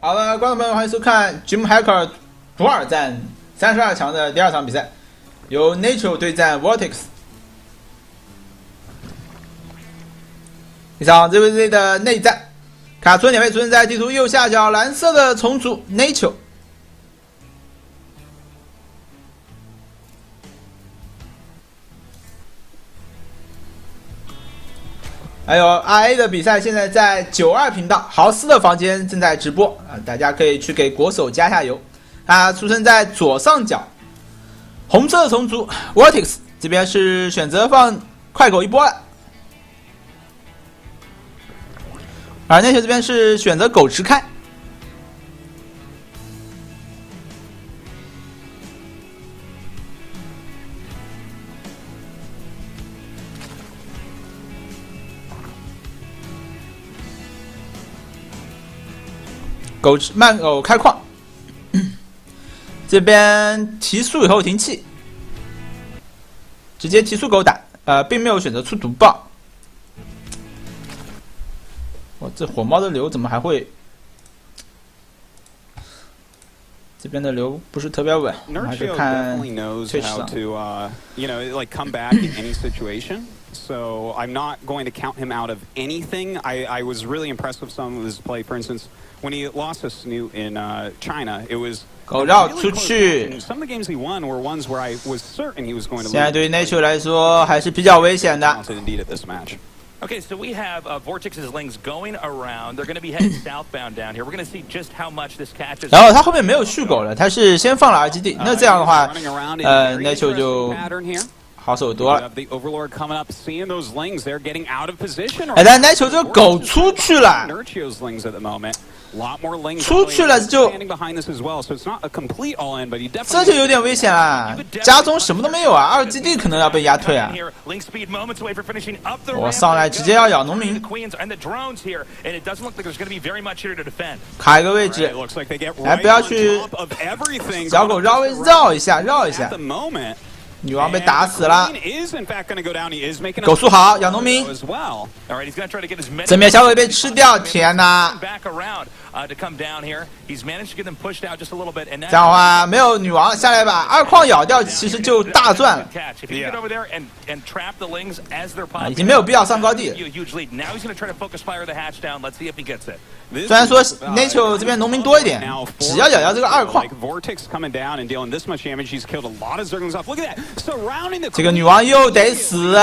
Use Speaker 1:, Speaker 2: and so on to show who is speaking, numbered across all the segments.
Speaker 1: 好了，观众朋友，欢迎收看 DreamHack 图尔站32强的第2场比赛，由 Nerchio 对战 Vortix。一场 ZvZ 的内战，卡村点位出现在地图右下角蓝色的虫族 Nerchio。还有 RA 的比赛现在在92频道豪斯的房间正在直播啊，大家可以去给国手加下油。他出生在左上角，红色虫族 Vortix 这边是选择放快狗一波了，而Nerchio这边是选择狗池开。慢狗开矿，这边提速以后停气，直接提速狗打，并没有选择出毒爆。哇，这火猫的流怎么还会？这边的流不是特别稳，还是看退场。
Speaker 2: So I'm not going to count him out of anything. I was really impressed with some of his play. For instance, when he lost to Snoot in China, it was
Speaker 1: 狗绕出去。
Speaker 2: Some of the games he won were ones where I was certain he was going to lose.
Speaker 1: 现在对于 Nerchio 来说还是比较危险的。
Speaker 2: Indeed at this match.
Speaker 3: Okay, so we have Vortix's links going around. They're going to be heading southbound down here. We're going to see just how much this catches.
Speaker 1: 然后他后面没有续狗了，他是先放了 RGD。那这样的话，Nerchio 就 好手多了。哎，但Nerchio这个狗出去了，出去了就，这就有点危险了。家中什么都没有啊，2GD 可能要被压退啊。我上来直接要咬农民，卡一个位置，哎，不要去，小狗稍微绕一下，绕一下。 女王被打死了，狗速好，咬农民，正面小狗被吃掉，天哪！这样的话没有女王下来把2矿咬掉，其实就大赚了。已经没有必要上高地了。虽然说Nerchio这边农民多一点，只要咬掉这个2矿。 这个女王又得死，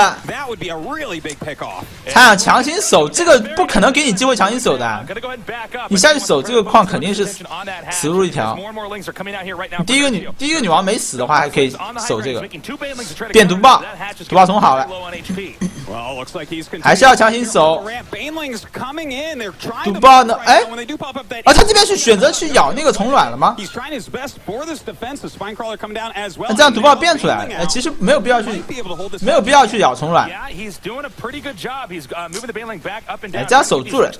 Speaker 1: 他想强行守，这个不可能给你机会强行守的。你下去守这个矿肯定是死路一条。第一个女王没死的话，还可以守这个。变毒爆，毒爆虫好了，还是要强行守。毒爆呢？哎，他这边是选择去咬那个虫卵了吗？那这样毒爆变出来了。 其实没有必要去咬虫卵，哎，这样守住了。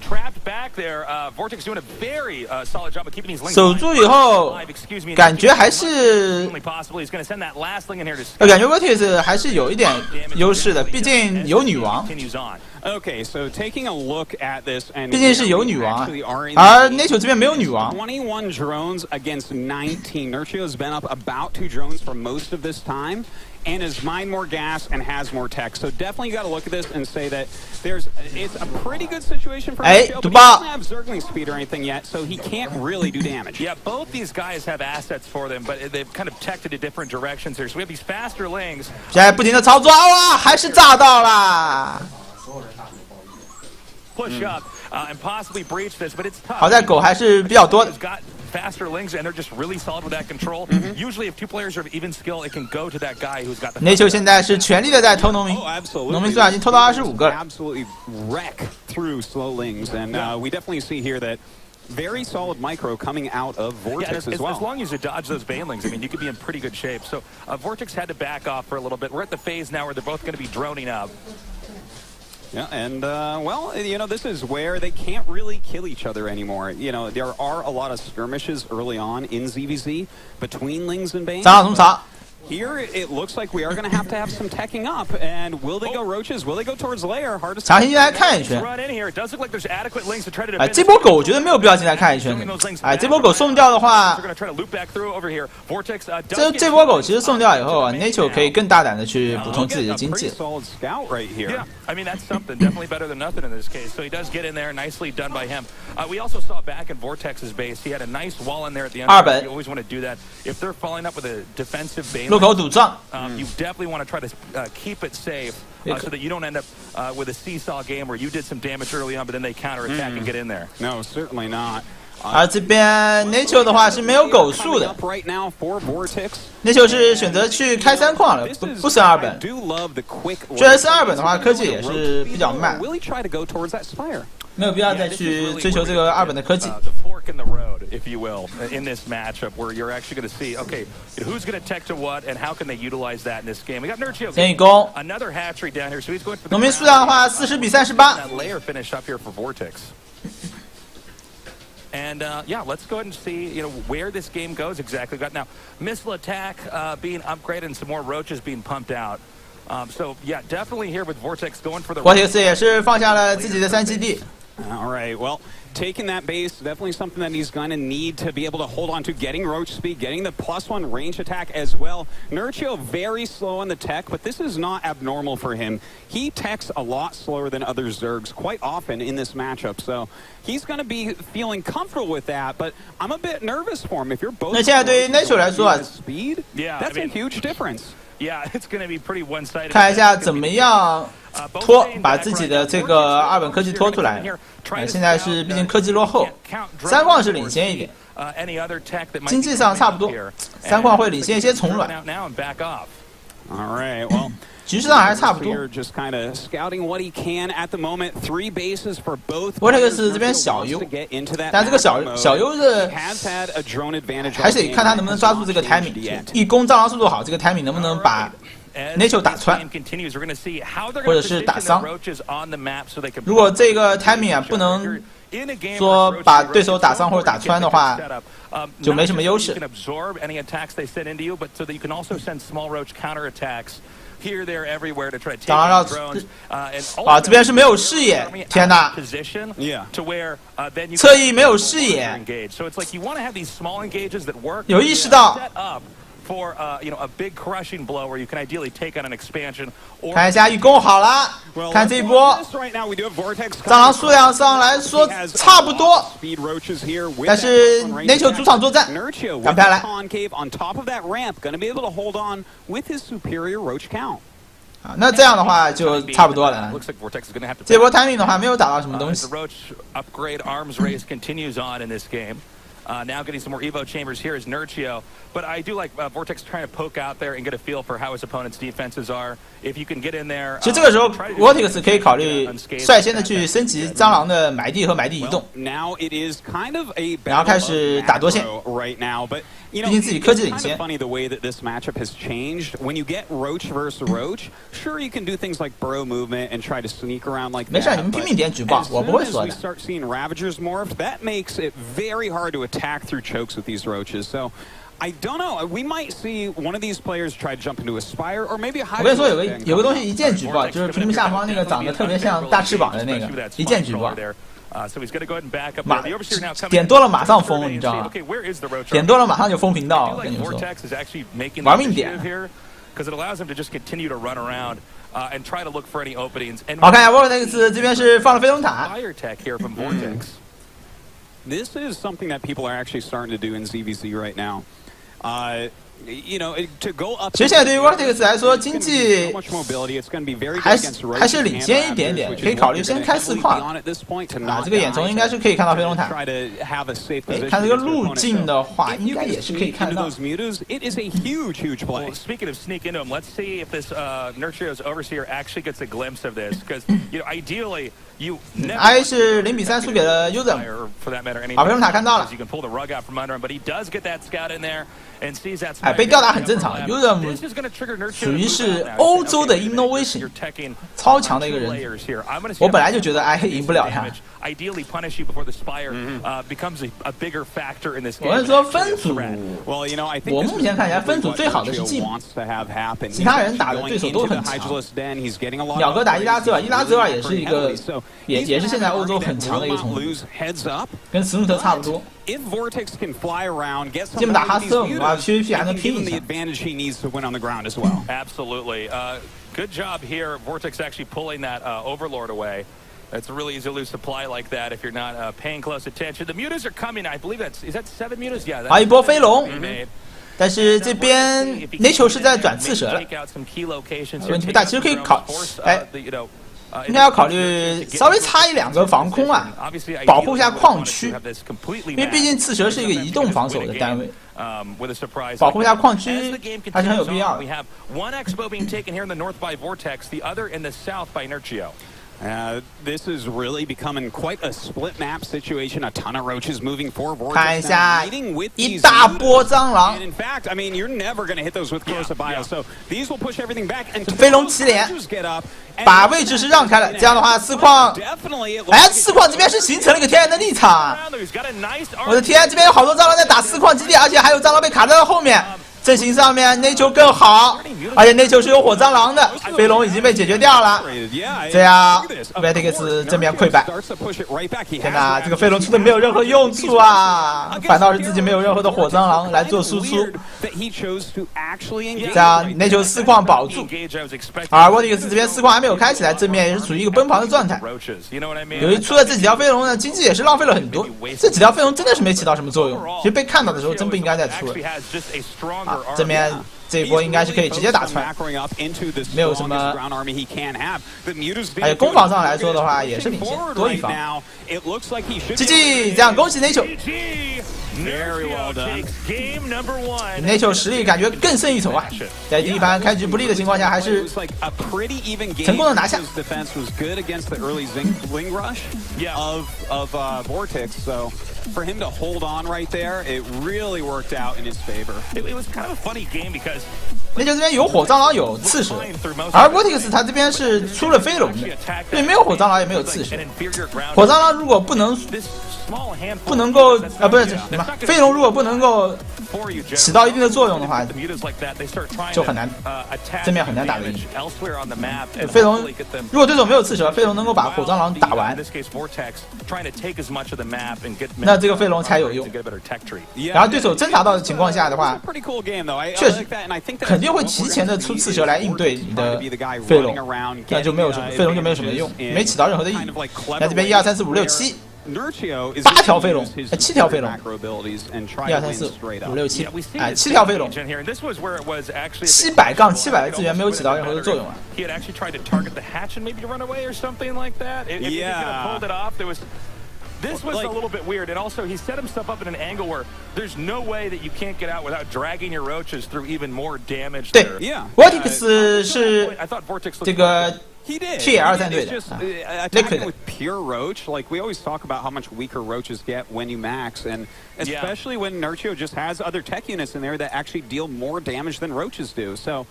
Speaker 1: 守住以后，感觉还是，感觉 Vortix 还是有一点优势的，毕竟有女王。
Speaker 2: Okay, so taking a look at this, and
Speaker 1: 毕竟是有女王，而 Nerchio 这边没有女王。
Speaker 2: 21 drones against 19. Nerchio has been up about 2 drones for most of this time, and has mined more gas and has more tech. So definitely got to look at this and say that it's a pretty good situation for Nerchio, but he doesn't have Zergling speed or anything yet, so he can't really do damage.
Speaker 3: Yeah, both these guys have assets for them, but they've kind of teched into different directions here. So we have these faster lanes.
Speaker 1: 现在不停的操作，哇，还是炸到了。
Speaker 3: Push up and possibly breach this, but it's tough.
Speaker 1: 好在狗还是比较多的。
Speaker 3: Faster links and they're just really solid with that control. Usually, if 2 players are of even skill, it can go to that guy who's got the.
Speaker 1: Nerchio 现在是全力的在偷农民，农民数量已经偷到25个了。
Speaker 2: Absolutely wreck through slow lings, and we definitely see here that. Very solid micro coming out of Vortix as well.
Speaker 3: As long as you dodge those banelings, I mean, you could be in pretty good shape. So Vortix had to back off for a little bit. We're at the phase now where they're both going to be droning up.
Speaker 2: Yeah, and well, you know, this is where they can't really kill each other anymore. You know, there are a lot of skirmishes early on in ZvZ between Lings and Banes. Here it looks like we are going to have some teching up, and will they go roaches? Will they go towards lair? Hard to say.
Speaker 1: 强行进来看一圈。这波狗我觉得没有必要进来看一圈。这波狗送掉的话，这波狗其实送掉以后，Nerchio 可以更大胆的去补充自己的经济。
Speaker 3: I mean, that's something. Definitely better than nothing in this case. So he does get in there. Nicely done by him. We also saw back in Vortex's base, he had a nice wall in there at the end. You always want to do that. If they're following up with a defensive base, you definitely want to try to keep it safe so that you don't end up with a seesaw game where you did some damage early on, but then they counterattack and get in there.
Speaker 2: No, certainly not.
Speaker 1: 而这边 Nerchio 的话是没有狗数的 ，Nerchio 是选择去开3矿了，不升2本。虽然升2本的话，科技也是比较慢，没有必要再去追求这个2本的科技。
Speaker 3: In the road, if you will, in this matchup, where you're actually going to see, okay, who's going to tech to what, and how can they utilize that in this game? We got Nerchio, another hatchery down here, so he's going for the
Speaker 1: 农民数量的话，40比38。
Speaker 3: That layer finish up here for Vortix. And yeah, let's go ahead and see where this game goes exactly. Got now missile attack being upgraded and some more roaches being pumped out. So yeah, definitely here with Vortix going for the.
Speaker 1: Vortix 也是放下了自己的3基地。
Speaker 2: All right, well, taking that base, definitely something that he's going to need to be able to hold on to, getting roach speed, getting the +1 range attack as well. Nerchio very slow on the tech, but this is not abnormal for him. He techs a lot slower than other Zergs quite often in this matchup, so he's going to be feeling comfortable with that, but I'm a bit nervous for him. If you're both
Speaker 1: 那现在对于 Nerchio 来说
Speaker 2: speed, that's a huge difference.
Speaker 3: Yeah, it's going to be pretty one-sided.
Speaker 1: 看一下怎么样把自己的这个2本科技拖出来。现在是毕竟科技落后，3矿是领先一点，经济上差不多，3矿会领先一些从软。
Speaker 2: All right, well.
Speaker 1: 局势上还是差不多。Vortix 这边小优，但这个小优的还是得看他能不能抓住这个 timing， 一攻蟑螂速度好，这个 timing 能不能把 Nerchio 打穿，或者是打伤。如果这个 timing 不能说把对手打伤或者打穿的话，就没什么优势。当然了，这边是没有视野，天哪！侧翼没有视野，有意识到。看一下预攻好了，看这一波，蟑螂数量上来说差不多，但是 Nerchio 主场作战，赶不下来。那这样的话就差不多了。这波 timing 的话没有打到什么东西。
Speaker 3: Now getting some more Evo chambers here is Nerchio, but I do like Vortix trying to poke out there and get a feel for how his opponent's defenses are. If you can get in there,
Speaker 1: 其实这个时候 Vortix 可以考虑率先的去升级蟑螂的埋地和埋地移动，然后开始打多线。毕竟自己科技领先。
Speaker 2: Funny the way that this matchup has changed. When you get roach versus roach, sure you can do things like burrow movement and try to sneak around like that.
Speaker 1: 没事，你们拼命点举报，我不会说的。
Speaker 2: As we start seeing Ravagers morph, that makes it very hard to attack through chokes with these roaches. So I don't know. We might see one of these players try to jump into a spire, or maybe a high.
Speaker 1: 我跟你说，有个东西一键举报，就是屏幕下方那个长得特别像大翅膀的那个，一键举报。点多了马上封，你知道吗？点多了马上就封频道，我跟你说，玩命点。好，看一下 Vortix 这边是放了飞龙塔。
Speaker 2: This is something that people are actually starting to do in ZvZ right now.
Speaker 1: 其实现在对于 Vortix 来说，经济还是领先一点点，可以考虑先开4矿。这个眼从应该是可以看到飞龙塔。看这个路径的话，应该也是可以看到。
Speaker 3: Speaking of sneak into him, let's see if this Nerchio's overseer actually gets a glimpse of this, because ideally.
Speaker 1: I 是0比3输给了 User， 好，飞龙塔看到了。哎，被吊打很正常。Udom 属于是欧洲的 innovation， 超强的一个人。我本来就觉得黑赢不了他。我是说分组，我目前看起来分组最好的是进，其他人打的对手都很强。鸟哥打伊拉泽尔，伊拉泽尔也是一个，也是现在欧洲很强的一个种族，跟史努特差不多。基本打哈斯特姆啊 ，PVP 还能拼一下。
Speaker 3: Absolutely. Good job here. Vortex actually pulling that Overlord away. It's really easy to lose supply like that if you're not paying close attention. The mutas are coming. I believe is that 7 mutas? Yeah.
Speaker 1: 好一波飞龙。但是这边Nerchio是在转刺蛇了，问题不大，其实可以应该要考虑稍微插1-2个防空啊，保护一下矿区，因为毕竟刺蛇是一个移动防守的单位，保护一下矿区还是很有必要的。
Speaker 2: This is really becoming quite a split map situation. A ton of roaches moving forward.
Speaker 1: 看一下，一大波蟑螂。
Speaker 2: In fact, I mean, you're never going to hit those with corrosive bio. So these will push everything back. And
Speaker 1: 飞龙起脸，把位置是让开了。这样的话，四矿，哎，四矿这边是形成了一个天然的立场。我的天，这边有好多蟑螂在打四矿基地，而且还有蟑螂被卡在了后面。阵型上面Nerchio更好，而且Nerchio是有火蟑螂的，飞龙已经被解决掉了，这样 Vortix 正面溃败。天哪，这个飞龙出的没有任何用处啊，反倒是自己没有任何的火蟑螂来做输出。这样Nerchio4矿保住，而Vortix这边4矿还没有开起来，正面也是处于一个奔跑的状态。由于出了这几条飞龙呢，经济也是浪费了很多，这几条飞龙真的是没起到什么作用，其实被看到的时候真不应该再出了。这边这一波应该是可以直接打穿，没有什么。而且攻防上来说的话，也是领先多一方。GG， 这样恭喜Nerchio。Nerchio 实力感觉更胜一筹啊！在第一盘开局不利的情况下，还是成功的拿下。
Speaker 2: For him to hold on right there, it really worked out in his favor.
Speaker 3: It was kind of a funny game because
Speaker 1: Nerchio这边有火蟑螂有刺蛇，而Vortix他这边是出了飞龙的，对，没有火蟑螂也没有刺蛇。火蟑螂如果不能够不是什么飞龙如果不能够起到一定的作用的话，就很难正面很难打得赢。飞龙如果对手没有刺蛇，飞龙能够把火蟑螂打完，那这个飞龙才有用。然后对手侦查到的情况下的话，确实肯定会提前的出刺蛇来应对你的飞龙，那就没有什么飞龙就没有什么用，没起到任何的意义。那这边1、2、3、4、5、6、7。8条飞龙，7条飞龙，1、2、3、4、5、6、7，哎，7条飞龙，700杠700的资源没有起到任何的作用啊。
Speaker 3: This was a little bit weird, and also he set himself up in an angle where there's no way that you can't get out without dragging your roaches through even more damage.
Speaker 1: 对 ，Vortix 是这个 TL 战队的。
Speaker 2: With pure roach, like we always talk about how much weaker roaches get when you max, and especially when Nerchio just has other tech units in there that actually deal more damage than roaches do. So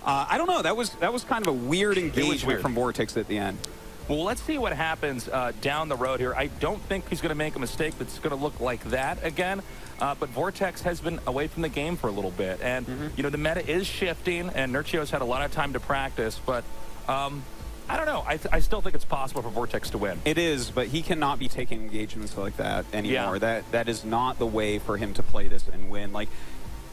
Speaker 2: I don't know. That was kind of a weird engagement from Vortix at the end.
Speaker 3: Well, let's see what happens down the road here. I don't think he's going to make a mistake that's going to look like that again. But Vortex has been away from the game for a little bit. And, you know, the meta is shifting, and Nerchio's had a lot of time to practice. But I don't know. I still think it's possible for Vortex to win.
Speaker 2: It is, but he cannot be taking engagements like that anymore. Yeah. That is not the way for him to play this and win. Like,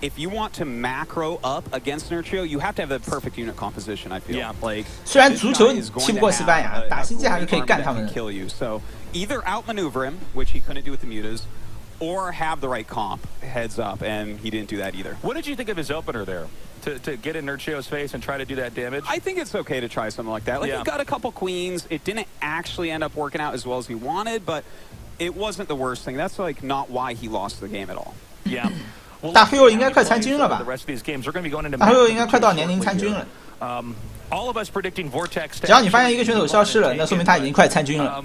Speaker 2: if you want to macro up against Nerchio, you have to have the perfect unit composition. I feel like
Speaker 1: 虽然足球踢不过西班牙，打星际还是可以干他们的。
Speaker 2: Kill you. So either outmaneuver him, which he couldn't do with the mutas, or have the right comp heads up, and he didn't do that either.
Speaker 3: What did you think of his opener there? To get in Nerchio's face and try to do that damage?
Speaker 2: I think it's okay to try something like that. Like, he got a couple queens. It didn't actually end up working out as well as he wanted, but it wasn't the worst thing. That's like not why he lost the game at all.
Speaker 3: Yeah.
Speaker 1: 大黑肉应该快参军了吧？大黑肉应该快到年龄参军了。只要你发现一个选手消失了，那说明他已经快参军了。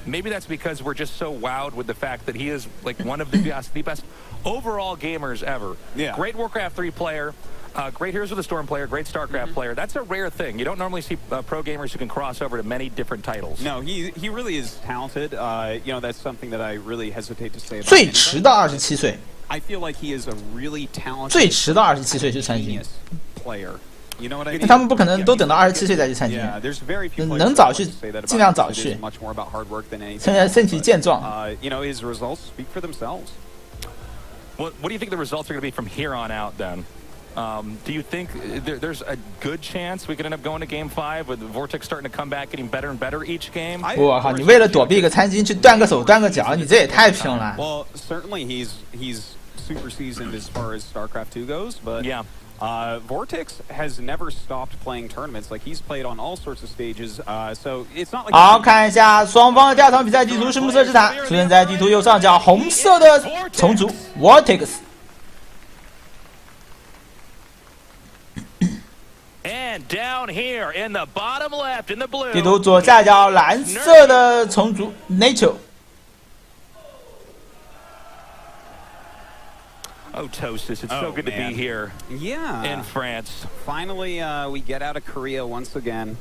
Speaker 3: Maybe that's because we're just so wowed with the fact that he is like one of the best overall gamers ever.
Speaker 2: Yeah.
Speaker 3: Great Warcraft 3 player. Great Heroes of the Storm player, great StarCraft player. That's a rare thing. You don't normally see pro gamers who can cross over to many different titles.
Speaker 2: No, he really is talented. You know, that's something that I really hesitate to say about
Speaker 1: 最迟到27岁，
Speaker 2: I feel like he is a really talented
Speaker 1: 最迟到27岁去参军，
Speaker 2: genius player. You know what I
Speaker 1: 因
Speaker 2: mean?
Speaker 1: 为他们不可能都等到27岁再去参军，
Speaker 2: Yeah, there's very few players
Speaker 1: 能早去
Speaker 2: that say that about
Speaker 1: 尽量
Speaker 2: him,
Speaker 1: 早
Speaker 2: but it
Speaker 1: 去
Speaker 2: is much more about hard work than anything.
Speaker 1: 趁着身体健壮。
Speaker 2: You know, his results speak for themselves.
Speaker 3: What do you think the results are going to be from here on out then? Do you think there's a good chance we could end up going to Game 5 with Vortix starting to come back, getting better and better each game?
Speaker 1: 我靠！你为了躲避一个参军去断个手断个脚，你这也太拼了。
Speaker 2: Well, certainly he's super seasoned as far as StarCraft 2 goes, but
Speaker 3: Yeah.
Speaker 2: Vortix has never stopped playing tournaments. Like he's played on all sorts of stages. So it's not like
Speaker 1: 好，看一下双方的第二场比赛地图是暮色之塔，出现在地图右上角红色的虫族 Vortix。
Speaker 3: And down here in the bottom left in the blue.
Speaker 1: 地图左下角蓝色的虫族 Nerchio。
Speaker 3: Oh, Toastus, it's so
Speaker 2: Oh,
Speaker 3: good to
Speaker 2: man.
Speaker 3: be here
Speaker 2: Yeah.
Speaker 3: in France.
Speaker 2: Finally, we get out of Korea once again.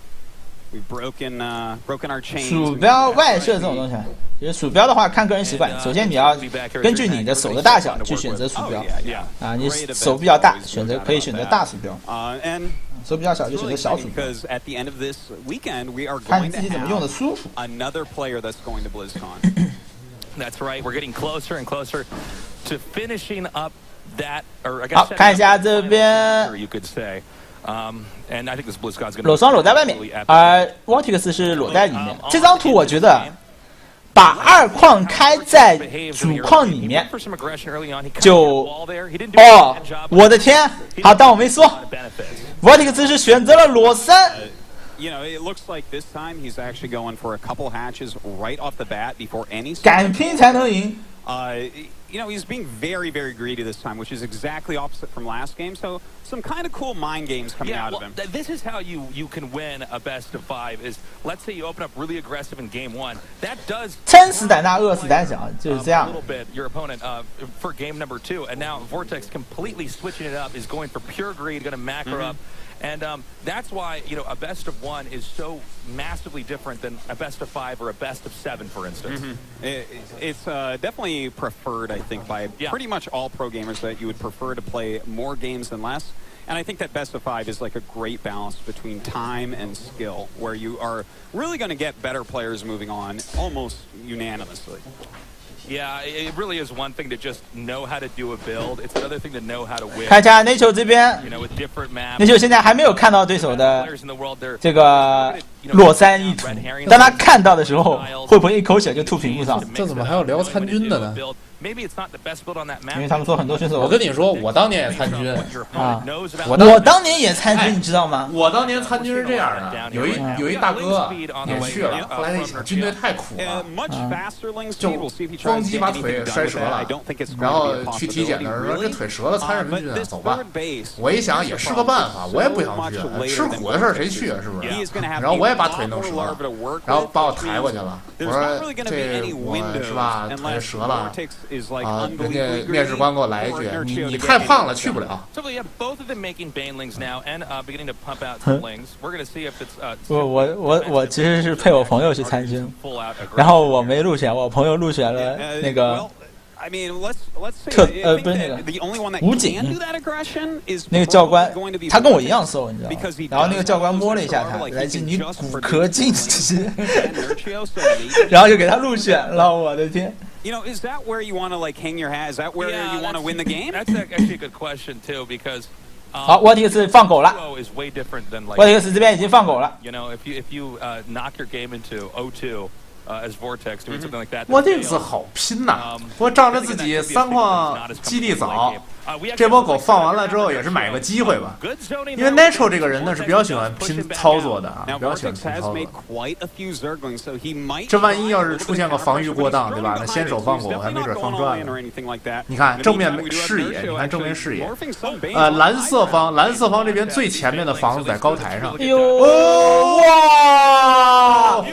Speaker 2: We've broken our chains.
Speaker 1: 鼠标外设这种东西，就是鼠标的话看个人习惯。首先你要根据你的手的大小去选择鼠标
Speaker 3: Yeah.
Speaker 1: 啊，你手比较大，可以选择大鼠标；
Speaker 2: And
Speaker 1: 手比较小就选择小鼠标，
Speaker 2: because at the end of this weekend, we are
Speaker 1: 看你
Speaker 2: going
Speaker 1: 自
Speaker 2: to
Speaker 1: 己怎么用的
Speaker 2: have
Speaker 1: 舒服。
Speaker 2: another player that's going to BlizzCon.
Speaker 3: That's right. We're getting closer and closer to finishing up that, or I
Speaker 1: 好，
Speaker 3: guess
Speaker 1: 看一下这边
Speaker 3: you could say. And I think this BlizzCon's going to
Speaker 1: 裸双裸在外面，而 Vortix 是裸在里面。这张图我觉得把二矿开在主矿里面，就哦，我的天！好，当我没说。Vortix 是选择了裸三。
Speaker 2: You know, it looks like this time he's actually going for a couple hatches right off the bat before any.
Speaker 1: 敢拼才能赢。
Speaker 2: You know, he's being very, very greedy this time, which is exactly opposite from last game. So some kind of cool mind games coming out of him.
Speaker 3: This is how you can win a best of 5. Is let's say you open up really aggressive in game 1. That does
Speaker 1: 撑死胆大，饿死胆小，就是这
Speaker 3: a
Speaker 1: 样。
Speaker 3: little bit your opponent for game number 2, and now Vortix completely switching it up is going for pure greed, going to macro up. And that's why, you know, a best of 1 is so massively different than a best of 5 or a best of 7, for instance.
Speaker 2: It's definitely preferred, I think, by pretty much all pro gamers that you would prefer to play more games than less. And I think that best of 5 is like a great balance between time and skill, where you are really going to get better players moving on almost unanimously.
Speaker 3: Yeah, it really is one thing to just know how to do a build. It's another thing to know how to win.
Speaker 1: 看一下 Nerchio 这边
Speaker 3: You know, with different maps.，Nerchio
Speaker 1: 现在还没有看到对手的
Speaker 3: Players in the world, they're
Speaker 1: 这个裸三意图。当他看到的时候，会不会一口血就吐屏幕上？
Speaker 4: 这怎么还要聊参军的呢？
Speaker 3: Maybe it's not the best build on that map.
Speaker 1: 因为他们说很多选手，
Speaker 4: 我跟你说，我当年也参军
Speaker 1: 啊，
Speaker 4: 我
Speaker 1: 我当年也参军，你知道吗？
Speaker 4: 我当年参军是这样的，有一大哥也去了，后来他一想军队太苦了，就咣叽把腿摔折了，然后去体检的时候说这腿折了参什么军啊，走吧。我一想也是个办法，我也不想去，吃苦的事儿谁去啊，是不是？然后我也把腿弄折了，然后把我抬过去了。我说这我是吧，腿折了。 啊！人家面试官给我来一句：“你太胖了，去不了。”
Speaker 3: So we have both of them making banelings now and beginning to pump out some lings. We're going to see if it's
Speaker 1: 我其实是配我朋友去参军，然后我没入选，我朋友入选了那个。
Speaker 2: I mean, let's say
Speaker 1: 不是那个
Speaker 2: the only one that
Speaker 1: 武警
Speaker 2: can do that aggression is
Speaker 1: 那个教官
Speaker 2: going to be
Speaker 1: 他跟我一样瘦，你知道吗
Speaker 2: because he？
Speaker 1: 然后那个教官摸了一下
Speaker 2: does
Speaker 1: 他，
Speaker 2: like
Speaker 1: 来
Speaker 2: he
Speaker 1: 自
Speaker 2: can
Speaker 1: 你
Speaker 2: just
Speaker 1: 骨骼惊奇，
Speaker 2: Nerchio, so maybe-
Speaker 1: 然后就给他入选了，我的天！
Speaker 2: You know, is that where you want to like hang your hat? Is that where you want to win the game?
Speaker 3: That's actually a good question too, because
Speaker 1: 好，Vortix 放狗了
Speaker 3: duo is way different than like
Speaker 1: ，Vortix 这边已经放狗了。
Speaker 3: you know if you knock your game into 0-2 as Vortex doing something like that.
Speaker 4: 我这次好拼呐！我仗着自己3矿基地早，这波狗放完了之后也是买个机会吧。因为 Nerchio 这个人呢是比较喜欢拼操作的啊，比较喜欢拼操作。这万一要是出现个防御过当，对吧？那先手放狗还没准放赚了。你看正面视野，你看正面视野，蓝色方这边最前面的房子在高台上。
Speaker 1: 哎呦哇！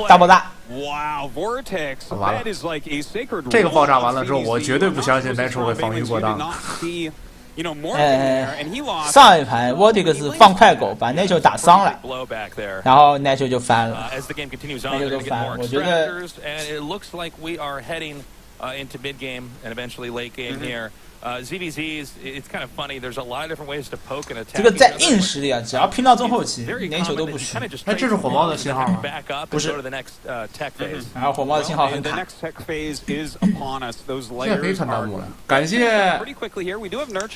Speaker 1: 大爆炸！
Speaker 2: Wow, Vortix. That is like a sacred.
Speaker 4: 这个爆炸完了之后，我绝对不相信 Nerchio 会防御过当。
Speaker 1: 上一盘 Vortix 放快狗把 Nerchio 打伤了，然后 Nerchio 就翻了，Nerchio 就翻了。我觉得。
Speaker 3: Into mid game and eventually late game here. ZvZ, it's kind of funny. There's a lot of different ways to poke and attack.
Speaker 1: 这个在硬实力啊，只要拼到中后期，连球都不虚。
Speaker 4: 哎，这是火猫的信号吗？
Speaker 1: 不是。然后火猫的信号很卡。
Speaker 4: 现在可以看弹幕了。感谢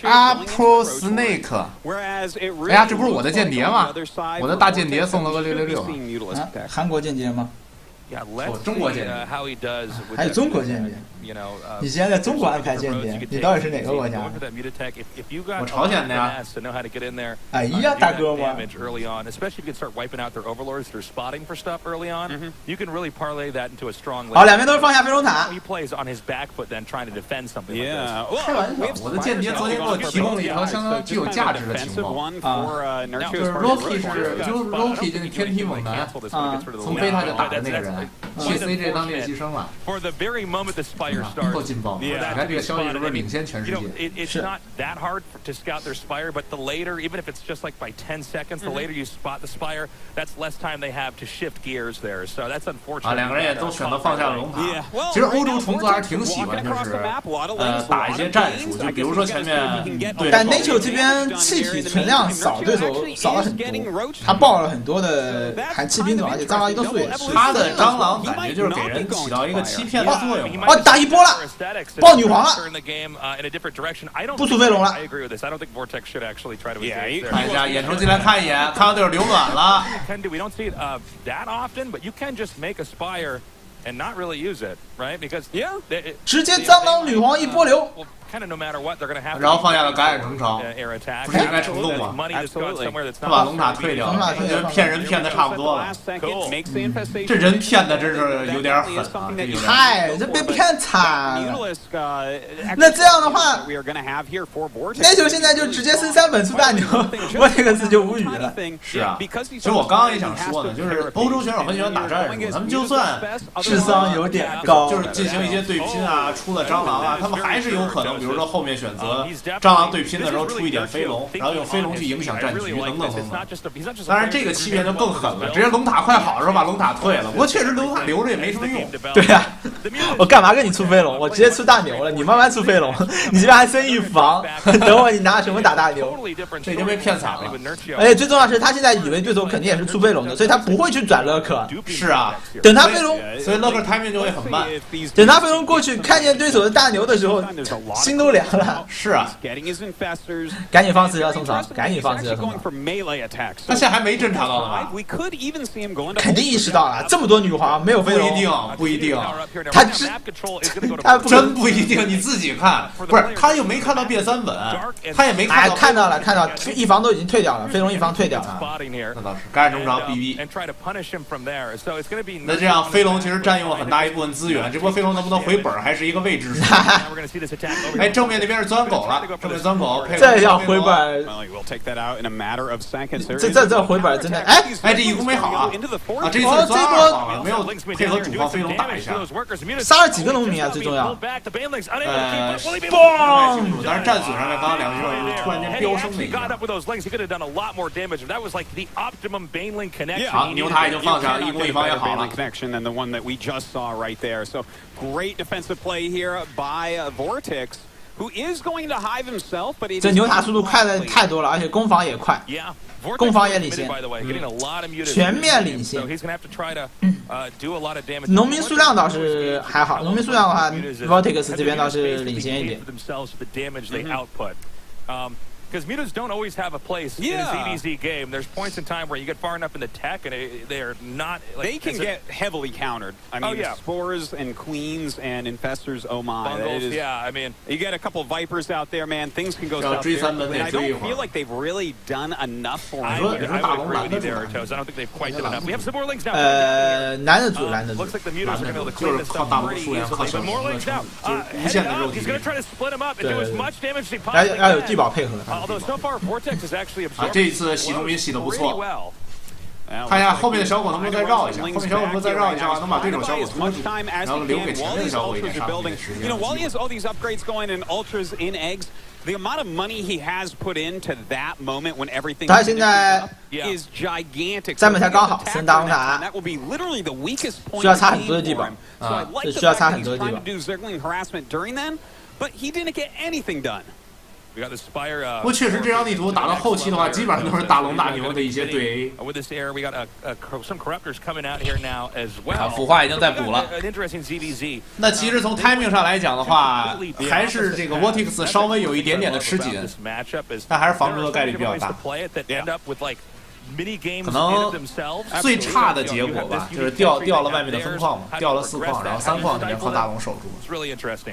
Speaker 4: 阿 Pro Snake。哎呀，这不是我的间谍吗？我的大间谍送了个666。
Speaker 1: 韩国间谍吗？
Speaker 4: 中国间谍，
Speaker 1: 还有中国间谍。你现在在中国安排间谍，你到底是哪个国家？
Speaker 4: 我朝鲜的呀。
Speaker 1: 哎呀，大哥吗？好，两边都是放下飞龙塔。
Speaker 4: 开玩笑，我的间谍昨天给我提供了一条相当具有价值的情报啊，就是 Loki 这个天梯猛男啊，从贝塔就打的那个人，去 CJ 当练习生了。够劲爆！你看这个消息是不是领先全世界？
Speaker 3: 是。Not that hard to scout their spire, but the later, even if it's just like by 10 seconds, the later you spot the spire, that's less time they have to shift gears there. So that's unfortunate.
Speaker 4: 啊，两个人也都选择放下了龙塔。其实欧洲虫子还是挺喜欢，就是打一些战术，就比如说前面对。
Speaker 1: 但 Nerchio 这边气体存量少，对手少了很多，他爆了很多的寒气兵种，而且蟑螂移动速也是。
Speaker 4: 他的蟑螂感觉就是给人起到一个欺骗的作用。
Speaker 1: 哦，打一波了，爆女皇了，不出飞龙了。
Speaker 4: 看一下，眼球进来看一眼，看到对手流卵了。
Speaker 1: 直接蟑螂女皇一波流。
Speaker 4: 然后放下了感染虫巢，不是应该虫洞吗？他把龙塔退掉了，觉得骗人骗的差不多了。这人骗的真是有点狠啊！
Speaker 1: 嗨，这被骗惨了。那这样的话，Nerchio现在就直接升3本出大牛，Vortix就无语了。
Speaker 4: 是啊，其实我刚刚也想说呢，就是欧洲选手很喜欢打战术，他们就算
Speaker 1: 智商有点高，
Speaker 4: 就是进行一些对拼啊，出了蟑螂啊，他们还是有可能。比如说后面选择蟑螂对拼的时候出一点飞龙，然后用飞龙去影响战局，等等。当然这个欺骗就更狠了，直接龙塔快好的时候把龙塔退了。不过确实龙塔留着也没什么用。
Speaker 1: 对呀，我干嘛跟你出飞龙？我直接出大牛了，你慢慢出飞龙，你这边还升预防，等会你拿什么打大牛？
Speaker 4: 这已经被骗惨了。
Speaker 1: 而且最重要是他现在以为对手肯定也是出飞龙的，所以他不会去转勒克。
Speaker 4: 是啊，
Speaker 1: 等他飞龙，
Speaker 4: 所以勒克 timing 就会很慢。
Speaker 1: 等他飞龙过去，看见对手的大牛的时候，心都凉了。
Speaker 4: 是啊，
Speaker 1: 赶紧放4条冲场，赶紧放4条冲场。
Speaker 4: 他现在还没侦查到呢吧？
Speaker 1: 肯定意识到了，这么多女皇没有飞龙，
Speaker 4: 不一定，
Speaker 1: 他
Speaker 4: 真不一定，你自己看，不是他又没看到变3本，他也没看到，
Speaker 1: 看到了，一防都已经退掉了，飞龙一防退掉了。
Speaker 4: 那倒是，感染虫巢 BB。那这样飞龙其实占用了很大一部分资源，这波飞龙能不能回本还是一个未知数。哎，正面那边是钻狗了，正面钻狗，
Speaker 1: 这要回本，这回本真的，哎，
Speaker 4: 这一攻没好啊！啊，这一波好了，没有配合主方飞龙打一下，
Speaker 1: 杀了几个农民啊？最重要，
Speaker 4: 但是战损上面刚刚2个球突然间飙升了一下。好，牛塔已经放下了，一攻一防也好了。
Speaker 1: 这牛塔速度快的太多了，而且攻防也快，攻防也领先，全面领先。农民数量倒是还好，农民数量的话 ，Vortix 这边倒是领先一点。
Speaker 3: Because mutas don't always have a place in a ZvZ game. There's points in time where you get far enough in the tech and they're not...
Speaker 2: They can get heavily countered. I mean, spores and queens and infestors, oh my.
Speaker 3: Bungles, yeah, I mean...
Speaker 2: You get a couple of vipers out there, man. Things can go south there. But I don't feel like they've really done enough for me.
Speaker 3: I would agree with you there, Toes. I don't think they've quite done enough. We have some more links now.
Speaker 1: 男的组
Speaker 3: Looks like the mutas are going to be able to clean this up pretty easily. But more links now. Heading out, he's going to try to split them up and do as much damage as he possibly can.
Speaker 1: 要有地堡配合。
Speaker 3: Although so far Vortix is actually absorbing
Speaker 4: 这一次洗农民洗得不错。看一下后面的小狗能不能再绕一下，后面小狗能不能再绕一下，能把对手小狗拖住，然后留给前面的小狗一点上的时间。
Speaker 2: While he has all these upgrades going and ultras in eggs, the amount of money he has put into that moment when everything is gigantic.
Speaker 1: 3本才刚好升大龙塔，需要擦很多的地方啊，这需要擦很多的地方。
Speaker 2: But he didn't get anything done.
Speaker 4: 不过确实这张地图打到后期的话，基本上都是大龙大牛的一些对 A。
Speaker 5: 腐化已经在补了。
Speaker 4: 那其实从 timing 上来讲的话，还是这个 Vortix 稍微有一点点的吃紧，但还是防住的概率比较大。可能最差的结果吧，就是掉了外面的分矿嘛，掉了4矿，然后3矿里面靠大龙守住。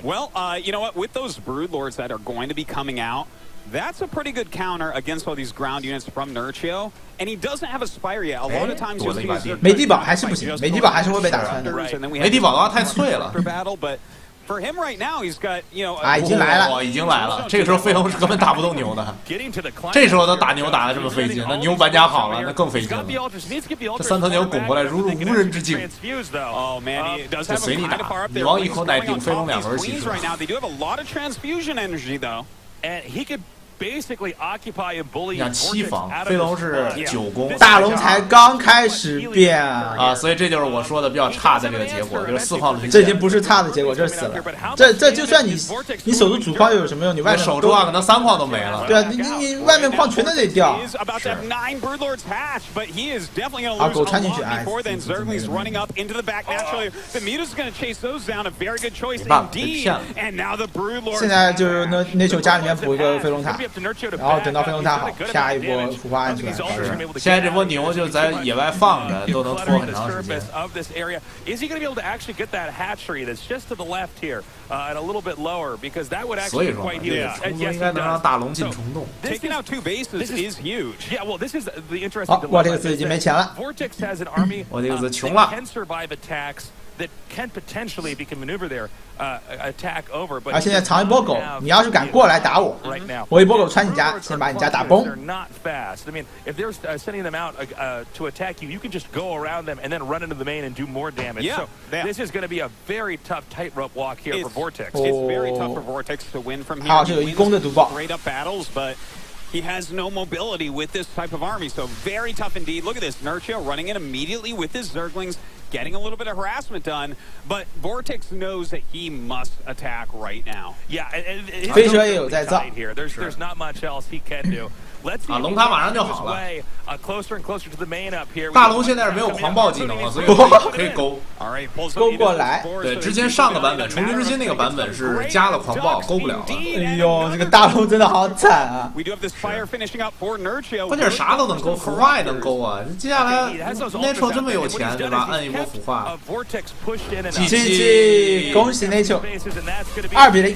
Speaker 2: Well, you know what? With those brood lords that are going to be coming out, that's a pretty good counter against all these ground units from Nerchio, and he doesn't have a spire yet. A lot of times you'll see
Speaker 1: 没地堡还是不行，没地堡还是会被打穿的。
Speaker 4: 没地堡的话太脆了。
Speaker 2: For him right now, he's got, you know,
Speaker 1: 已经来了，
Speaker 4: 已经来了。这个时候飞龙是根本打不动牛的。这时候他打牛打得这么费劲，那牛玩家好了，那更费劲了。这3头牛拱过来，如入无人之境。就随你打，女王一口奶顶飞龙2轮起出。你想7防，飞龙是9攻，
Speaker 1: 大龙才刚开始变啊，
Speaker 4: 所以这就是我说的比较差的这个结果，就是4矿轮。
Speaker 1: 这已经不是差的结果，这是死了。这就算你守住主矿又有什么用？你外面
Speaker 4: 守住啊，可能3矿都没了。
Speaker 1: 对啊，你外面矿全都得掉。啊，狗穿进去哎。现在就是那球家里面补一个飞龙塔。然后等到飞龙塔好，下一波腐化案出来。是，
Speaker 4: 现在这波牛就在野外放着，都能拖很长时间。所以说，这个虫洞应该能让大龙进虫洞。
Speaker 1: 好，我这个字已经没钱了，
Speaker 4: 我这个字穷了。
Speaker 3: That can potentially be maneuver their attack over, but
Speaker 1: 现在藏一波狗，你要是敢过来打我，我一波狗穿你家，先把你家打崩。
Speaker 3: They're not fast. I mean, if they're sending them out to attack you, you can just go around them and then run into the main and do more damage. So this is going to be a very tough tightrope walk here for Vortix.
Speaker 2: It's very tough for Vortix to win from here.
Speaker 1: 还好是有一攻的毒爆。
Speaker 2: Straight up battles, but he has no mobility with this type of army, so very tough indeed. Look at this, Nerchio running in immediately with his Zerglings, getting a little bit of harassment done, but Vortix knows that he must attack right now.
Speaker 3: Yeah, and
Speaker 1: 飞蛇也有在造。
Speaker 3: There's not much else he can do.
Speaker 4: 啊，龙塔马上就好了。
Speaker 3: Closer and closer to the main up here.
Speaker 4: 大龙现在是没有狂暴技能了，所以可以勾。
Speaker 1: 勾过来。
Speaker 4: 对，之前上个版本重军之心那个版本是加了狂暴，勾不了了。
Speaker 1: 哎呦，这个大龙真的好惨啊！
Speaker 2: 关
Speaker 4: 键是啥都能勾，腐化也能勾啊！接下来 Nerchio 这么有钱，对吧？按一波腐化。
Speaker 1: GG，恭喜 Nerchio， 2-0。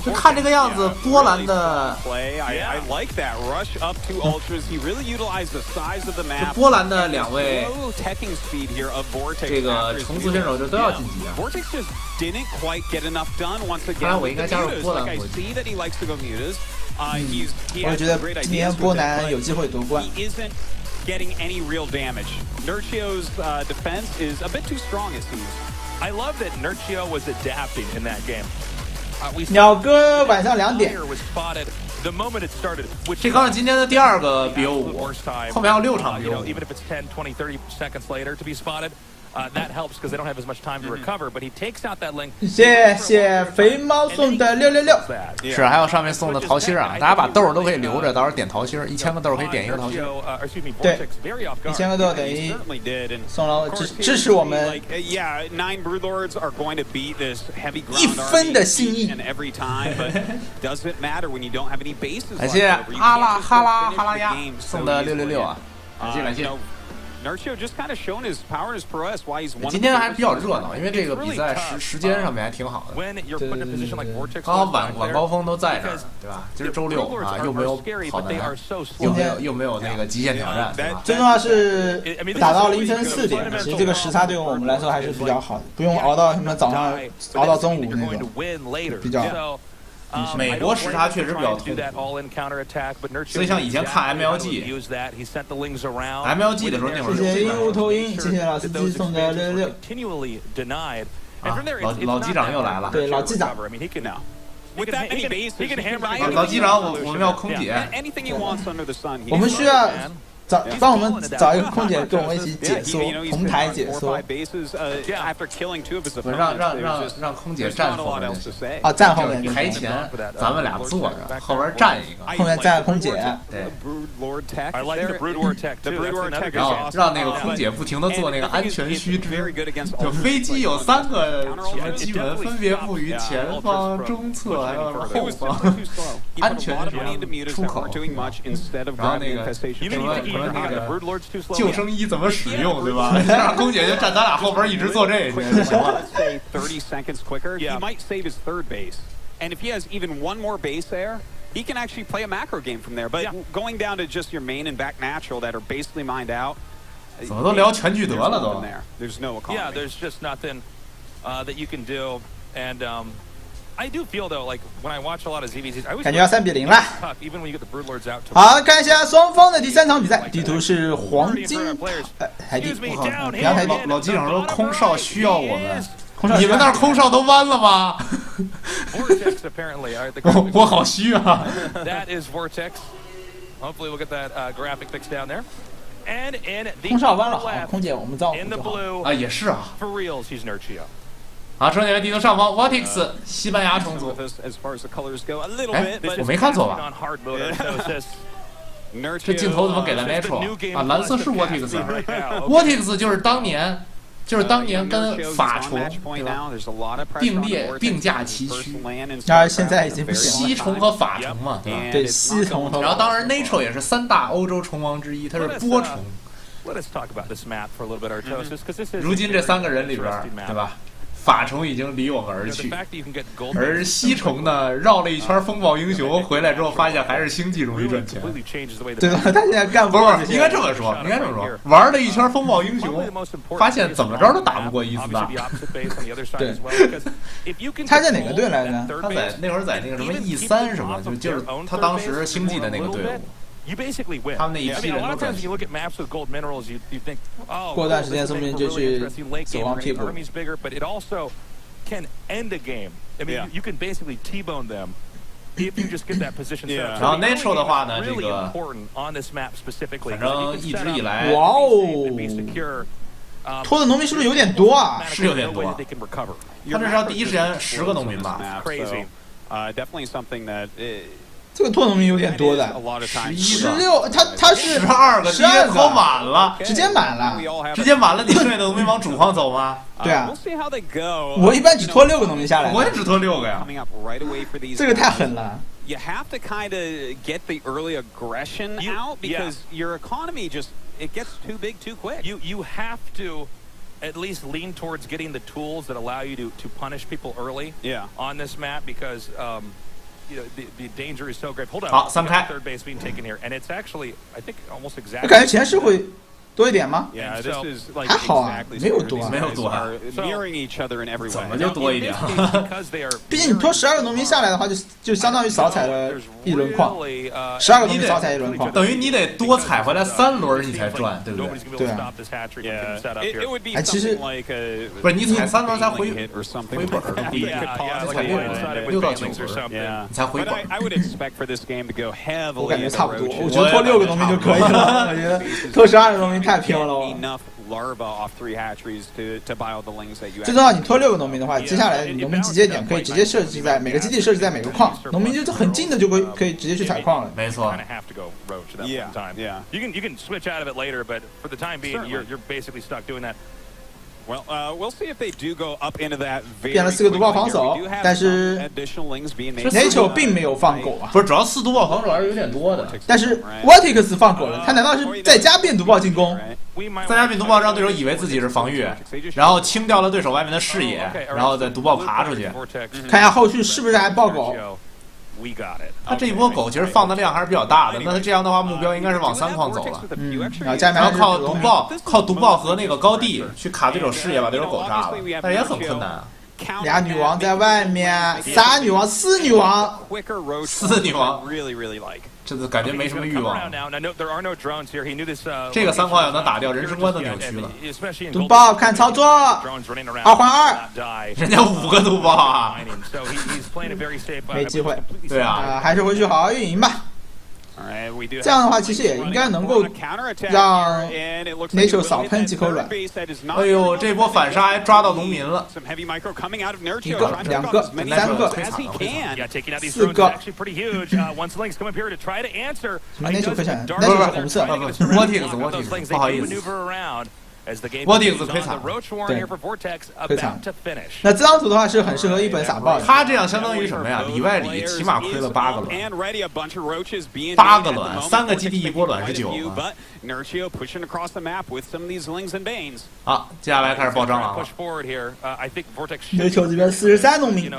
Speaker 4: 就看这个样子，波兰的，波兰的2位这个橙子选手就都要晋级啊！看来我应该加入波兰国籍。
Speaker 1: 我觉得今年波兰有机会夺冠。
Speaker 2: Getting any real damage. Nerchio's defense is a bit too strong, it seems.
Speaker 3: I love that Nerchio was adapting in that game.
Speaker 1: 鸟哥晚上2点。
Speaker 3: 这
Speaker 4: 刚是今天的第2个 BO5， 后面还有6场 BO5。
Speaker 3: Even if it's 10, 20, 30 seconds later to be spotted. That helps because they don't have as much time to recover, but he takes out that link.
Speaker 1: 谢谢肥猫送的666。
Speaker 4: 是，还有上面送的桃心啊，大家把豆都可以留着，到时候点桃心，1000个豆可以点1个桃心。
Speaker 1: 对，1000个豆等于送了支持我们1分的心意。
Speaker 4: 感谢阿拉哈拉呀送的666啊，感谢感谢。
Speaker 2: Nerchio just kind of shown his power and his prowess why he's won.
Speaker 4: 今天还比较热闹，因为这个比赛时间上面还挺好的。刚好晚高峰都在这儿，对吧？今儿周6啊，又没有跑男，又没有那个极限挑战，对吧？
Speaker 1: 最重要是打到凌晨4点，其实这个时差对于我们来说还是比较好的，不用熬到什么早上熬到中午那种，比较。
Speaker 4: 美国时差确实比较痛，所以像以前看 MLG 的时候，那会儿
Speaker 1: 谢谢鹦鹉头鹰，谢谢老司机送的666。
Speaker 4: 老机长又来了，
Speaker 1: 对，老机长。
Speaker 4: 老机长，我们要空姐，
Speaker 1: 我们需要。帮我们找一个空姐跟我们一起解说，同台解说。
Speaker 4: 让空姐站后面。
Speaker 1: 啊，站后面。
Speaker 4: 台前咱们俩坐着，后边站一个。
Speaker 1: 后面站空姐。
Speaker 4: 对。然后让那个空姐不停地做那个安全须知。就飞机有3个什么机门，分别布于前方、中侧还有后方，安全出口。然后那个什么。那个救生衣怎么使用，对吧？让空姐就站咱俩后边一直做这些就行了。
Speaker 2: He can actually play a macro game from there, but going down to just your main and back natural that are basically mined out.
Speaker 4: 怎么都聊全聚德了都
Speaker 2: ？There's no economy.
Speaker 3: Yeah, there's just nothing that you can do, and I do feel though, like when I watch a lot of ZvZ, I always
Speaker 1: 感觉要3比0了。
Speaker 3: Even when you get the Brood Lords out.
Speaker 1: 好，看一下双方的第3场比赛，地图是黄金海地。
Speaker 4: 老机长说空少需要我们，你们那儿空少都弯了吗？我好虚啊。
Speaker 3: That is Vortex. Hopefully we'll get that graphic fixed down there. And in the
Speaker 1: 空少弯了，好，空姐我们照顾
Speaker 3: 好。
Speaker 4: 啊，也是啊。
Speaker 3: For real, she's Nerchio.
Speaker 4: 好，正前面地图上方 Vortix 西班牙重组。哎，我没看错吧？这镜头怎么给了 Nerchio 啊？蓝色是 Vortix。Vortix 就是当年跟法虫对吧并驾齐驱。
Speaker 1: 然而现在已经不行了。
Speaker 4: 西虫和法虫嘛，对吧？
Speaker 1: 对，西虫和。
Speaker 4: 然后当然 Nerchio 也是3大欧洲虫王之一，它是波虫。如今这3个人里边，对吧？法虫已经离我们而去，而西虫呢，绕了一圈风暴英雄回来之后，发现还是星际容易赚钱。
Speaker 1: 对吧？他现在干不
Speaker 4: 是，应该这么说，玩了一圈风暴英雄，发现怎么着都打不过伊斯大。
Speaker 1: 对，他在哪个队来着？
Speaker 4: 他在那会儿在那个什么 E3 什么，就是他当时星际的那个队伍。他们那一批人都转型。
Speaker 1: 过段时间说不定就去守望替补。
Speaker 4: 然后 Nerchio 的话呢，这个反正一直以来，
Speaker 1: 哇哦，拖的农民是不是有点多啊？
Speaker 4: 是有点多。他这是要第一时间10个农民吧？
Speaker 1: 这个拖农民有点多的，16，他是
Speaker 4: 12个，直接拖满了，
Speaker 1: 直接满了，
Speaker 4: 你剩下的农民往主矿走吗？
Speaker 1: 对啊，我一般只拖6个农民下来，
Speaker 4: 我也只拖6个呀，
Speaker 1: 这个太狠了。
Speaker 2: You have to kind of get the early aggression out because your economy just it gets too big too quick.
Speaker 3: You have to at least lean towards getting the tools that allow you to punish people early on this map because you know, the danger is so great. Hold on.
Speaker 4: 好，3开。
Speaker 3: Third base being taken here, and it's actually, I think, almost exactly.
Speaker 1: 我感觉前世会多一点吗？
Speaker 2: Yeah, this is like
Speaker 1: 还好啊，没有多，
Speaker 4: 没有多啊。
Speaker 2: Mirroring each other in every way.
Speaker 4: 怎么就多一点？
Speaker 1: 毕竟你拖12个农民下来的话，就相当于少踩了1轮矿，12个农民少踩1轮矿，
Speaker 4: 等于你得多踩回来3轮你才赚，对不对？
Speaker 1: 对啊。
Speaker 2: 哎，
Speaker 1: 其实
Speaker 4: 不是你踩3轮才回本儿，不一定，踩6到9轮，你才回本。
Speaker 1: 我感觉差不多，我觉得拖6个农民就可以了。我觉得拖12个农民太拼了。最重要，你拖6个农民的话，接下来农民集结点可以直接设置在每个基地，设置在每个矿，农民就很近的就可以直接去采矿了。
Speaker 4: 没错。
Speaker 3: Yeah. You can switch out of it later, but for the time being, you're basically stuck doing that.
Speaker 2: Well, we'll see if they do go up into that.
Speaker 1: 变了4个毒爆防守，但是 Nerchio 并没有放狗啊。
Speaker 4: 不是，主要4毒爆防守还是有点多的。
Speaker 1: 但是 Vortix 放狗了，他难道是在家变毒爆进攻？
Speaker 4: 在家变毒爆让对手以为自己是防御，然后清掉了对手外面的视野，然后再毒爆爬出去。
Speaker 1: 看一下后续是不是还爆狗。
Speaker 4: 他这一波狗其实放的量还是比较大的，那他这样的话目标应该是往3矿走了，然后靠毒爆和那个高地去卡对手视野，把对手狗杀了，但是也很困难啊。
Speaker 1: 俩女王在外面，3女王，4女王
Speaker 4: ，4女王，这次感觉没什么欲望。这个3矿要能打掉，人生观都扭曲了。
Speaker 1: 毒爆看操作，2换2，
Speaker 4: 人家5个毒爆啊，
Speaker 1: 没机会。
Speaker 4: 对啊，
Speaker 1: 还是回去好好运营吧。这样的话，其实也应该能够让 Nerchio 少喷几口卵。
Speaker 4: 哎呦，这波反杀还抓到农民了，
Speaker 1: 一个、2个、3个、4个。什么 Nerchio 亏惨 ？Nerchio 是红色，
Speaker 4: 不 ，Vortix，不好意思。Vortix 亏惨，
Speaker 1: 对，亏惨。那这张图的话是很适合一本傻爆的。
Speaker 4: 他这样相当于什么呀？里外里起码亏了8个卵，8个卵，3个基地1波卵是9个。好，接下来开始爆张了。
Speaker 1: Nerchio 这边43农民，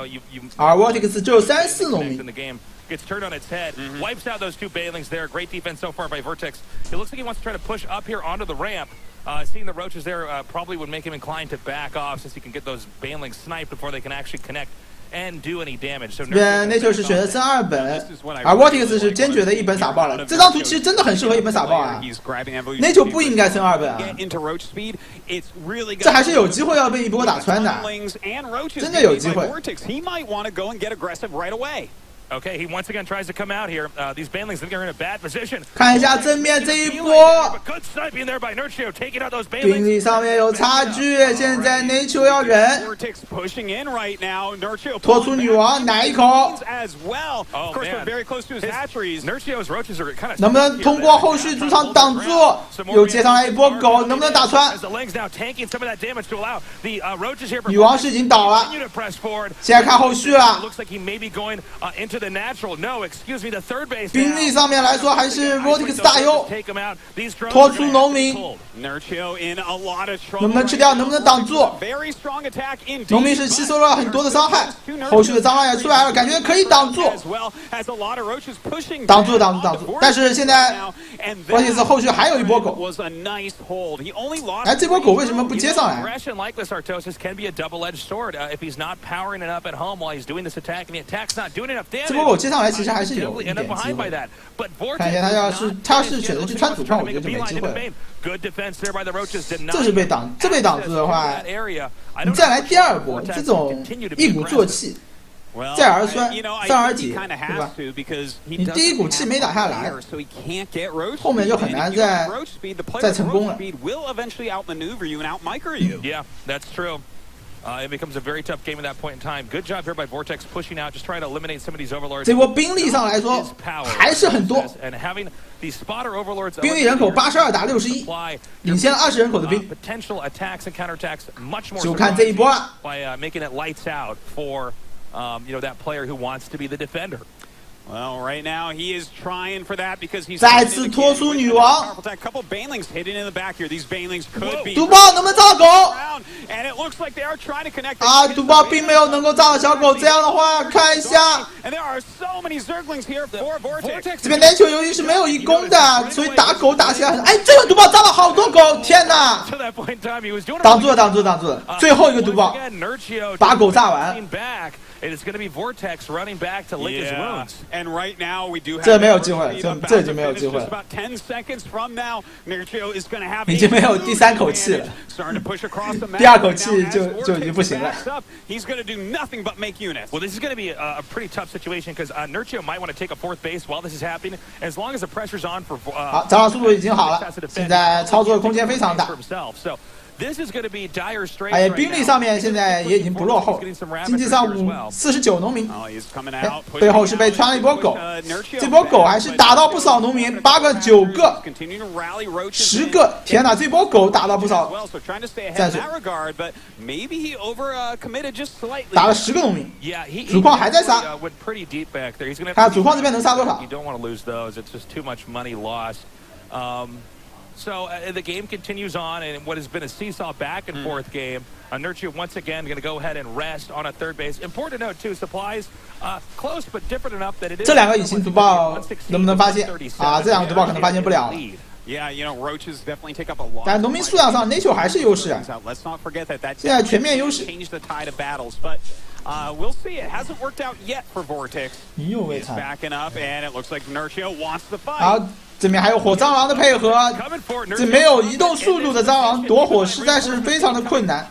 Speaker 1: 而 Vortix 只有34农民。
Speaker 3: Gets turned on its head, wipes out those 2 Bailings there. Great defense so far by Vortex. It looks like he wants to try to push up here onto the ramp. Seeing the roaches there probably would make him inclined to back off since he can get those Bailings sniped before they can actually connect and do any damage. So
Speaker 1: Nerchio 是选择升2本，而 Vortix 是坚决的1本傻爆了。这张图其实真的很适合1本傻爆啊。Nerchio 不应该升2本啊，这还是有机会要被1波打穿的，真的有机会。
Speaker 3: Okay, he once again tries to come out here. These Banelings think they're in a bad position.
Speaker 1: 看一下正面这一波，
Speaker 3: Good sniping there by Nerchio, taking out those
Speaker 1: 兵力上面有差距，现在 Nerchio 要忍，拖出女王奶一口，能不能通过后续主场挡住？又接上来一波狗，能不能打穿？女王是已经倒了，现在看后续了。兵力上面来说还是 Vortix 大优，拖出农民，能不能吃掉？能不能挡住？农民是吸收了很多的伤害，后续的蟑螂也出来了，感觉可以挡住，挡住。但是现在 Vortix 后续还有一波狗，哎，这波狗为什么不接上来？这波狗接上来其实还是有一点机会。看一下他是选择去穿主矿，我觉得就没机会了。这是被挡，这被挡住的话，你再来第2波，这种一鼓作气，再而酸，三而竭，对吧？你第一股气没打下来，后面就很难再成功了。
Speaker 3: It becomes a very tough game at that point in time. Good job here by Vortex pushing out, just trying to eliminate some of these overlords.
Speaker 1: 这波兵力上来说还是很多，兵力人口82打61，领先了20人口的兵。就看这一波了。
Speaker 3: By making it lights out for that player who wants to be the defender.
Speaker 2: Well, right now he is trying for that because he's
Speaker 1: 再次拖出女王。
Speaker 2: couple Banelings hidden in the back here. These Banelings could be
Speaker 1: 毒爆能不能炸狗？
Speaker 2: And it looks like they are trying to connect.
Speaker 1: 啊，毒爆并没有能够炸到小狗，这样的话看一下。
Speaker 2: And there are so many Zerglings here for Vortex.
Speaker 1: 这边Nerchio由于是没有一攻的，所以打狗打起来很。哎，这个毒爆炸了好多狗，天哪！挡住了，最后一个毒爆，把狗炸完。
Speaker 3: It's going to be Vortex running back to lick his wounds.
Speaker 2: And right now we do have
Speaker 1: 这没有机会，这已经没有机会了。
Speaker 2: About 10 seconds from now, Nerchio is going to have
Speaker 1: 已经没有第3口气了，第2口气就已经不行了。
Speaker 2: He's going to do nothing but make units.
Speaker 3: Well, this is going to be a pretty tough situation because Nerchio might want to take a 4th base while this is happening. As long as the pressure's on for
Speaker 1: 好，蟑螂速度已经好了，现在操作的空间非常大。 哎，兵力上面现在也已经不落后，经济上49农民，背后是被穿了一波狗，这波狗还是打到不少农民，8个、9个、10个，天哪，这波狗打到不少战士，打了10个农民，主矿还在杀，看主矿这边能杀多少。
Speaker 3: So the game continues on, and what has been a seesaw back and forth game. Nerchio once again going to go ahead and rest on a 3rd base. Important to note too, supplies close but different enough that it is.
Speaker 1: 这2个隐形毒爆能不能发现啊？这2个毒爆可能发现不了了。但农民数量上 Nerchio 还是优势啊，现在全面优势。
Speaker 2: We'll see. It hasn't worked out yet for Vortix.
Speaker 1: 又被踩。
Speaker 2: Backing up, and it looks like Nerchio wants the fight.
Speaker 1: 好，这边还有火蟑螂的配合，这没有移动速度的蟑螂躲火实在是非常的困难。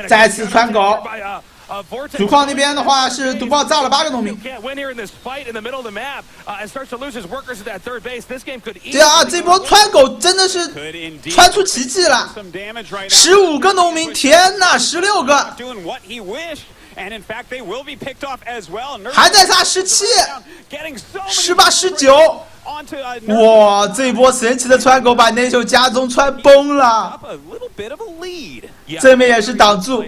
Speaker 1: 再次穿狗。主矿那边的话是毒爆炸了8个农民。这波穿狗真的是穿出奇迹了，15个农民，天哪，16个，还在差17、18、19。哇，这波神奇的穿狗把Nerchio家中穿崩了，正面也是挡住。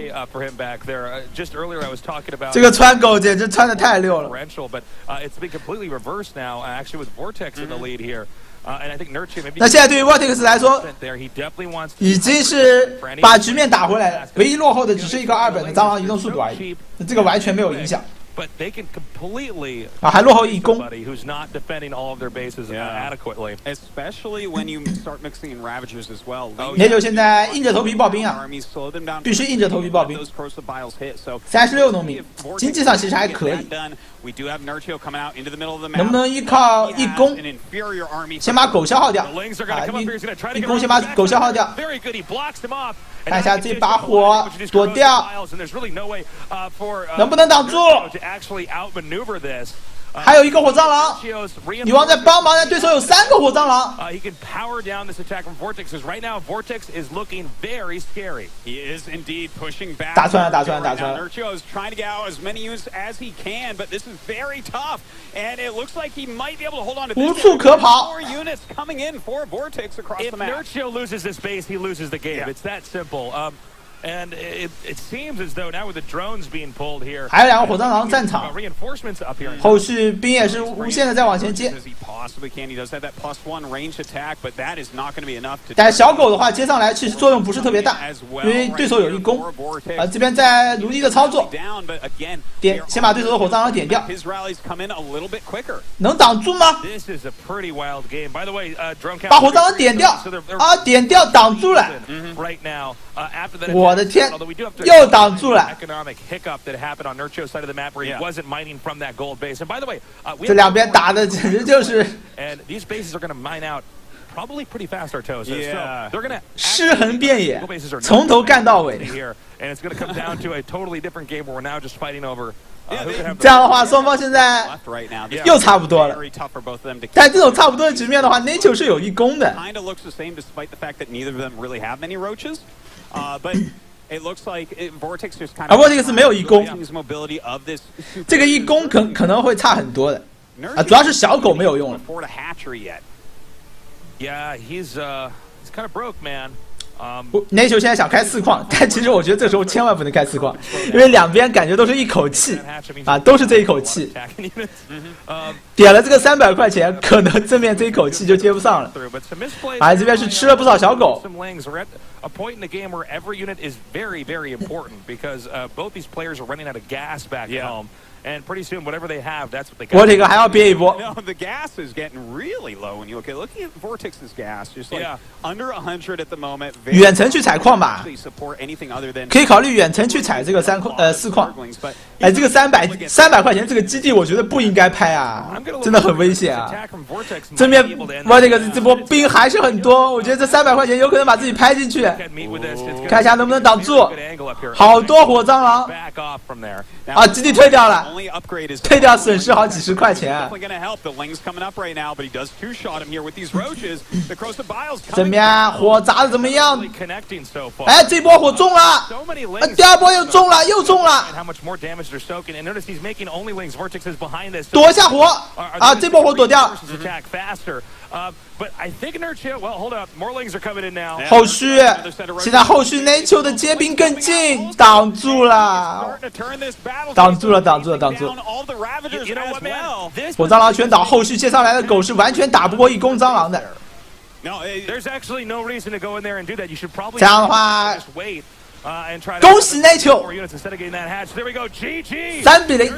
Speaker 1: 这个穿狗简直穿的太溜了。那现在对于 Vortix 来说，已经是把局面打回来了，唯一落后的只是一个2本的蟑螂移动速度而已，这个完全没有影响。还落后1攻。Nerchio现在硬着头皮爆兵啊，必须硬着头皮爆兵。36农民，经济上其实还可以。能不能依靠1攻先把狗消耗掉？一攻先把狗消耗掉。看一下这把火躲掉，能不能挡住？还有1个火蟑螂，女王在帮忙，对手有3个火蟑螂。打穿了，打穿了，打穿了。无处可跑。
Speaker 3: And it seems as though now with the drones being pulled here,
Speaker 1: 还有2个火蟑螂战场，后续兵也是无限的在往前接。但小狗的话接上来其实作用不是特别大，因为对手有1攻。这边在努力的操作，先把对手的火蟑螂点掉。能挡住吗？把火蟑螂点掉啊！点掉，挡住了。我的天，又挡住了！这两边打的简直就是尸横遍野，从头干到尾。这样的话，双方现在又差不多了。但这种差不多的局面的话，Nerchio是有1攻的。Vortix 没有1攻，这个1攻可能会差很多的主要是小狗没有用了。Nerchio 现在想开4矿，但其实我觉得这时候千万不能开4矿，因为两边感觉都是一口气都是这一口气。点了这个300块钱，可能正面这一口气就接不上了。这边是吃了不少小狗。Vortix 还要憋一波。远程去采矿吧，可以考虑远程去采这个4矿。这个300块钱这个基地，我觉得不应该拍啊，真的很危险啊。正面 Vortix 这波兵还是很多，我觉得这300块钱有可能把自己拍进去。看一下能不能挡住，好多火蟑螂基地退掉了。退掉损失好几10块钱。怎么样？火砸的怎么样？这波火中了，第2波又中了，又中了。躲一下火这波火躲掉了。后续现在后续 Nerchio 的接兵更近，挡住了，挡住了。火蟑螂全倒，后续接上来的狗是完全打不过1攻蟑螂的。这样的话，恭喜Nerchio，3-0。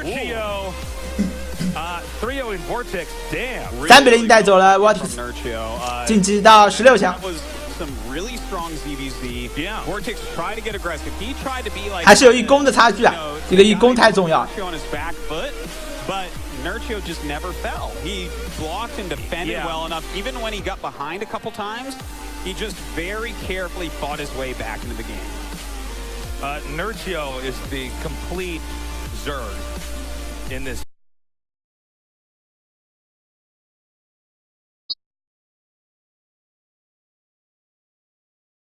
Speaker 3: 3-0 in Vortix, damn.
Speaker 1: 3-0带走了 Vortix， 晋级到16强。
Speaker 2: Some really strong ZvZ. Yeah. Vortix tried to get aggressive. He tried to be like.
Speaker 1: 还是有一攻的差距啊，这个一攻太重要。
Speaker 2: On his back foot, but Nerchio just never fell. He blocked and defended well enough. Even when he got behind a couple times, he just very carefully fought his way back into the game.
Speaker 3: Nerchio is the complete Zerg in this.